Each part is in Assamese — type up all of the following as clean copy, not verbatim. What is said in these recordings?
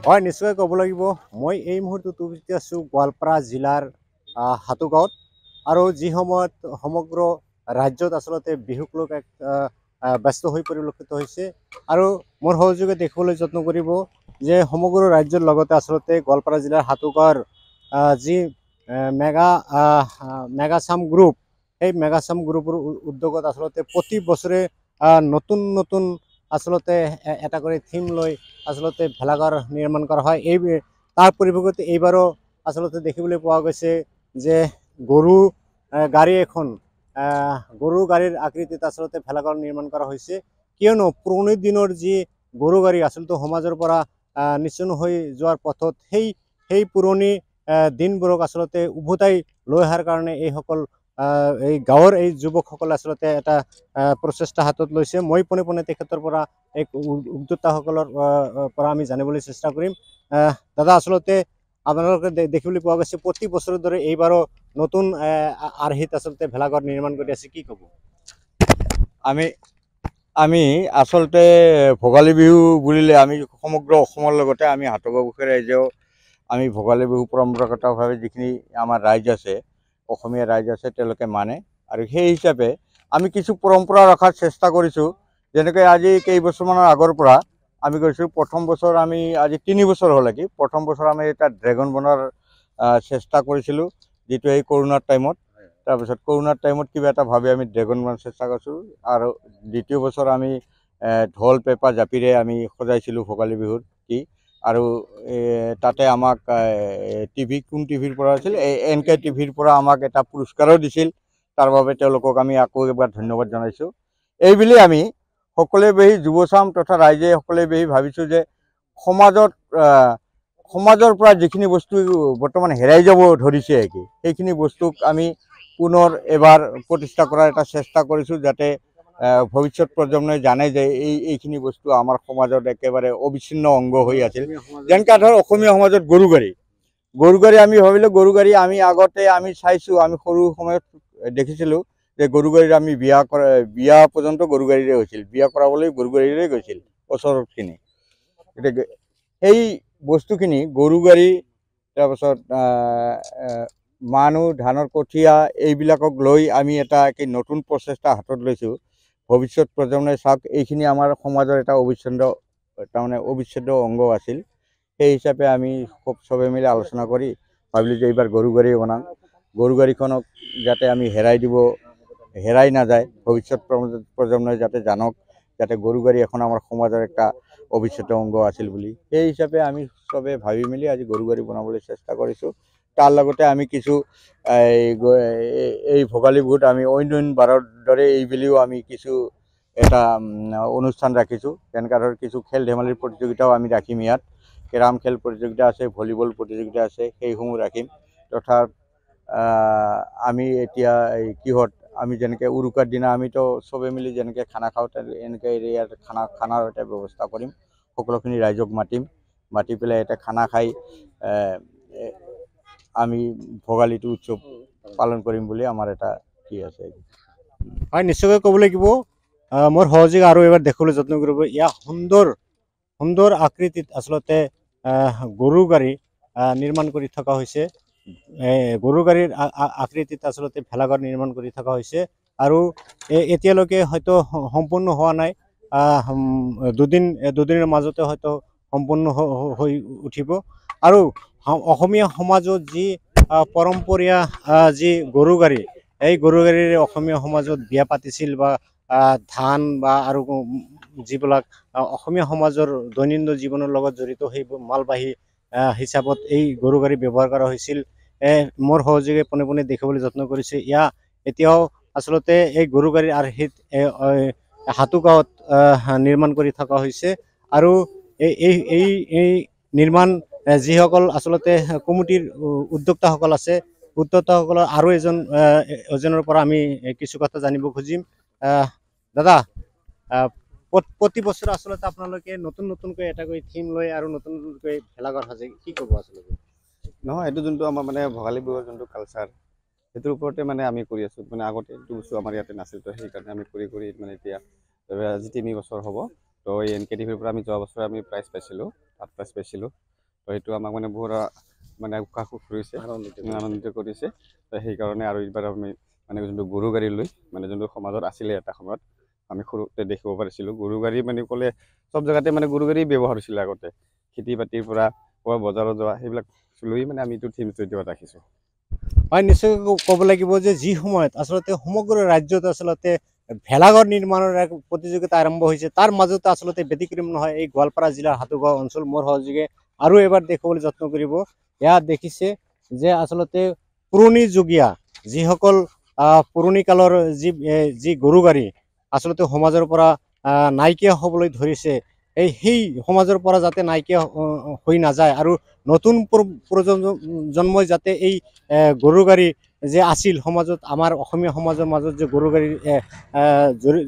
হয় নিশ্চয় ক'ব লাগিব মই এই মুহূৰ্তত উপস্থিত আছোঁ গোৱালপাৰা জিলাৰ হাটুগাঁৱত আৰু যি সময়ত সমগ্ৰ ৰাজ্যত আচলতে বিহুক লৈ এক ব্যস্ত হৈ পৰিলক্ষিত হৈছে আৰু মোৰ সহযোগে দেখিবলৈ যত্ন কৰিব যে সমগ্ৰ ৰাজ্যৰ লগতে আচলতে গোৱালপাৰা জিলাৰ হাটুগাঁৱৰ যি মেগাচাম গ্ৰুপ সেই মেগাচাম গ্ৰুপৰ উদ্যোগত আচলতে প্ৰতি বছৰে নতুন নতুন আচলতে এটা কৰে থিম লৈ আচলতে ভেলাঘৰ নিৰ্মাণ কৰা হয়। এই তাৰ পৰিপ্ৰেক্ষিতত এইবাৰো আচলতে দেখিবলৈ পোৱা গৈছে যে গৰু গাড়ী এখন গৰু গাড়ীৰ আকৃতিত আচলতে ভেলাঘৰ নিৰ্মাণ কৰা হৈছে, কিয়নো পুৰণি দিনৰ যি গৰু গাড়ী আচলতে সমাজৰ পৰা নিশ্চিহ্ন হৈ যোৱাৰ পথত সেই পুৰণি দিনবোৰক আচলতে উভতাই লৈ অহাৰ কাৰণে এইসকল এই গাঁৱৰ এই যুৱকসকলে আচলতে এটা প্ৰচেষ্টা হাতত লৈছে। মই পোনে পোনে তেখেতৰ পৰা এক উদ্যোক্তাসকলৰ পৰা আমি জানিবলৈ চেষ্টা কৰিম। দাদা আচলতে আপোনালোকে দেখিবলৈ পোৱা গৈছে প্ৰতি বছৰৰ দৰে এইবাৰো নতুন আৰ্হিত আচলতে ভেলাঘৰ নিৰ্মাণ কৰি আছে, কি ক'ব? আমি আচলতে ভোগালী বিহু বুলিলে আমি সমগ্ৰ অসমৰ লগতে আমি হাটগাঁওবাসী ৰাইজেও আমি ভোগালী বিহু পৰম্পৰাগতভাৱে যিখিনি আমাৰ ৰাইজ আছে অসমীয়া ৰাইজ আছে তেওঁলোকে মানে আৰু সেই হিচাপে আমি কিছু পৰম্পৰা ৰখাৰ চেষ্টা কৰিছোঁ। যেনেকৈ আজি কেইবছৰমানৰ আগৰ পৰা আমি গৈছোঁ, প্ৰথম বছৰ আমি আজি 3 বছৰ হ'ল নেকি, প্ৰথম বছৰ আমি এটা ড্ৰেগন বনোৱাৰ চেষ্টা কৰিছিলোঁ যিটো এই কৰোণাৰ টাইমত। তাৰপিছত কৰোণাৰ টাইমত কিবা এটা ভাবি আমি ড্ৰেগন বনোৱাৰ চেষ্টা কৰিছিলোঁ আৰু দ্বিতীয় বছৰ আমি ঢোল পেঁপা জাপিৰে আমি সজাইছিলোঁ ভোগালী বিহুত কি আৰু তাতে আমাক কোন টিভিৰ পৰা আছিল NK টিভিৰ পৰা আমাক এটা পুৰস্কাৰো দিছিল। তাৰ বাবে তেওঁলোকক আমি আকৌ এবাৰ ধন্যবাদ জনাইছোঁ। এইবুলি আমি সকলোৱে বহি যুৱচাম তথা ৰাইজে সকলোৱে বহি ভাবিছোঁ যে সমাজৰ পৰা যিখিনি বস্তু বৰ্তমান হেৰাই যাব ধৰিছে সেইখিনি বস্তুক আমি পুনৰ এবাৰ প্ৰতিষ্ঠা কৰাৰ এটা চেষ্টা কৰিছোঁ, যাতে ভৱিষ্যত প্ৰজন্মই জানে যে এইখিনি বস্তু আমাৰ সমাজত একেবাৰে অবিচ্ছিন্ন অংগ হৈ আছিল। যেনেকৈ ধৰ অসমীয়া সমাজত গৰু গাড়ী আমি ভাবিলোঁ গৰু গাড়ী আমি আগতে আমি চাইছোঁ, আমি সৰু সময়ত দেখিছিলোঁ যে গৰু গাড়ীৰ আমি বিয়া পৰ্যন্ত গৰু গাড়ীৰে হৈছিল, বিয়া কৰাবলৈ গৰু গাড়ীৰে গৈছিল ওচৰৰখিনি। গতিকে সেই বস্তুখিনি গৰু গাড়ী তাৰপাছত মানুহ ধানৰ কঠীয়া এইবিলাকক লৈ আমি এটা নতুন প্ৰচেষ্টা হাতত লৈছোঁ। ভৱিষ্যত প্ৰজন্মই চাওক এইখিনি আমাৰ সমাজৰ এটা অবিচ্ছেদ্য অংগ আছিল। সেই হিচাপে আমি চবে মিলি আলোচনা কৰি ভাবিলোঁ যে এইবাৰ গৰু গাড়ী বনাম, গৰু গাড়ীখনক যাতে আমি হেৰাই নাযায়, ভৱিষ্যত প্ৰজন্মই যাতে জানক যাতে গৰু গাড়ী এখন আমাৰ সমাজৰ একটা অবিচ্ছেদ্য অংগ আছিল বুলি। সেই হিচাপে আমি চবে ভাবি মেলি আজি গৰু গাড়ী বনাবলৈ চেষ্টা কৰিছোঁ। তাৰ লগতে আমি কিছু এই ভোগালী বিহুত আমি অন্য বাৰৰ দৰে এইবুলিও আমি কিছু এটা অনুষ্ঠান ৰাখিছোঁ। যেনেকৈ ধৰ কিছু খেল ধেমালিৰ প্ৰতিযোগিতাও আমি ৰাখিম, ইয়াত কেৰাম খেল প্ৰতিযোগিতা আছে, ভলীবল প্ৰতিযোগিতা আছে, সেইসমূহ ৰাখিম। তথা আমি এতিয়া আমি যেনেকৈ উৰুকাৰ দিনা আমিতো চবে মিলি যেনেকৈ খানা খাওঁ এনেকৈ ইয়াত খানাৰ এটা ব্যৱস্থা কৰিম, সকলোখিনি ৰাইজক মাতি পেলাই এটা খানা খাই আমি ভোগালীটো উৎসৱ পালন কৰিম বুলি আমাৰ এটা কি আছে। হয় নিশ্চয়কৈ ক'ব লাগিব মোৰ সহযোগী আৰু এবাৰ দেখিবলৈ যত্ন কৰিব। ইয়াৰ সুন্দৰ আকৃতিত আচলতে গৰু গাড়ী নিৰ্মাণ কৰি থকা হৈছে, গৰু গাড়ীৰ আকৃতিত আচলতে ভেলাঘৰ নিৰ্মাণ কৰি থকা হৈছে আৰু এতিয়ালৈকে হয়তো সম্পূৰ্ণ হোৱা নাই, দুদিনৰ মাজতে হয়তো সম্পূৰ্ণ হৈ উঠিব। আৰু অসমীয়া সমাজত যি পৰম্পৰীয়া যি গৰু গাড়ী, এই গৰু গাড়ীৰে অসমীয়া সমাজত বিয়া পাতিছিল বা ধান বা আৰু যিবিলাক অসমীয়া সমাজৰ দৈনন্দিন জীৱনৰ লগত জড়িত সেইবোৰ মালবাহী হিচাপত এই গৰু গাড়ী ব্যৱহাৰ কৰা হৈছিল। মোৰ সহযোগে পোনে পোনে দেখিবলৈ যত্ন কৰিছে। এতিয়াও আচলতে এই গৰু গাড়ীৰ আৰ্হিত হাটুগাঁৱত নিৰ্মাণ কৰি থকা হৈছে আৰু এই নিৰ্মাণ যিসকল আচলতে কমিটিৰ উদ্যোক্তাসকল আছে, উদ্যোক্তাসকলৰ আৰু এজনৰ পৰা আমি কিছু কথা জানিব খুজিম। দাদা প্ৰতি বছৰে আচলতে আপোনালোকে নতুন নতুনকৈ এটা কৰি থিম লৈ আৰু নতুন নতুনকৈ ভেলাঘৰ সাজে, কি ক'ব আচলতে? নহয়, এইটো যোনটো আমাৰ মানে ভোগালী বিহুৰ যোনটো কালচাৰ, সেইটোৰ ওপৰতে মানে আমি কৰি আছোঁ। মানে আগতে এইটো বস্তু আমাৰ ইয়াতে নাছিল, তো সেইকাৰণে আমি কৰি মানে এতিয়া আজি 3 বছৰ হ'ব। তো এই NKTVৰ পৰা আমি যোৱা বছৰ আমি প্ৰাইজ পাইছিলোঁ, থাৰ্ড প্ৰাইজ পাইছিলোঁ। তো সেইটো আমাক মানে বহুত মানে উৎসাহ কৰিছে, আনন্দিত কৰিছে। তো সেইকাৰণে আৰু এইবাৰ আমি মানে যোনটো গৰু গাড়ী লৈ মানে যোনটো সমাজত আছিলে এটা সময়ত আমি সৰুতে দেখিব পাৰিছিলোঁ, গৰু গাড়ী মানে ক'লে চব জেগাতে মানে গৰু গাড়ী ব্যৱহাৰ হৈছিলে আগতে, খেতি বাতিৰ পৰা ক'ৰবাত বজাৰত যোৱা সেইবিলাক লৈ মানে আমি এইটো থিমটো এতিয়া ৰাখিছোঁ। হয়, নিশ্চয় ক'ব লাগিব যে যি সময়ত আচলতে সমগ্ৰ ৰাজ্যত আচলতে ভেলাঘৰ নিৰ্মাণৰ এক প্ৰতিযোগিতা আৰম্ভ হৈছে, তাৰ মাজতে আচলতে ব্যতিক্ৰম নহয় এই গোৱালপাৰা জিলাৰ হাটুগাঁও অঞ্চল। মোৰ সহযোগে আৰু এবাৰ দেখুৱাবলৈ যত্ন কৰিব। ইয়াত দেখিছে যে আচলতে পুৰণি যুগীয়া যিসকল পুৰণি কালৰ যি গৰু গাড়ী আচলতে সমাজৰ পৰা নাইকিয়া হ'বলৈ ধৰিছে, সেই সমাজৰ পৰা যাতে নাইকিয়া হৈ নাযায় আৰু নতুন প্ৰজন্মই যাতে এই গৰু গাড়ী যে আছিল সমাজত, আমাৰ অসমীয়া সমাজৰ মাজত যে গৰু গাড়ী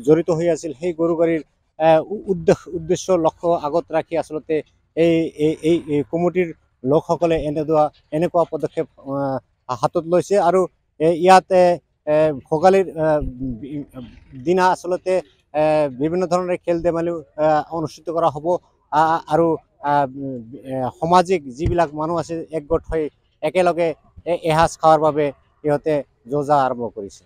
জড়িত হৈ আছিল, সেই গৰু গাড়ীৰ উদ্দেশ্য লক্ষ্য আগত ৰাখি আচলতে এই কমিটিৰ লোকসকলে এনেকুৱা পদক্ষেপ হাতত লৈছে। আৰু ইয়াতে ভোগালীৰ দিনা আচলতে বিভিন্ন ধৰণৰ খেল ধেমালিও অনুষ্ঠিত কৰা হ'ব আৰু সামাজিক যিবিলাক মানুহ আছে একগোট হৈ একেলগে এসাঁজ খোৱাৰ বাবে ইহঁতে যো জা আৰম্ভ কৰিছে।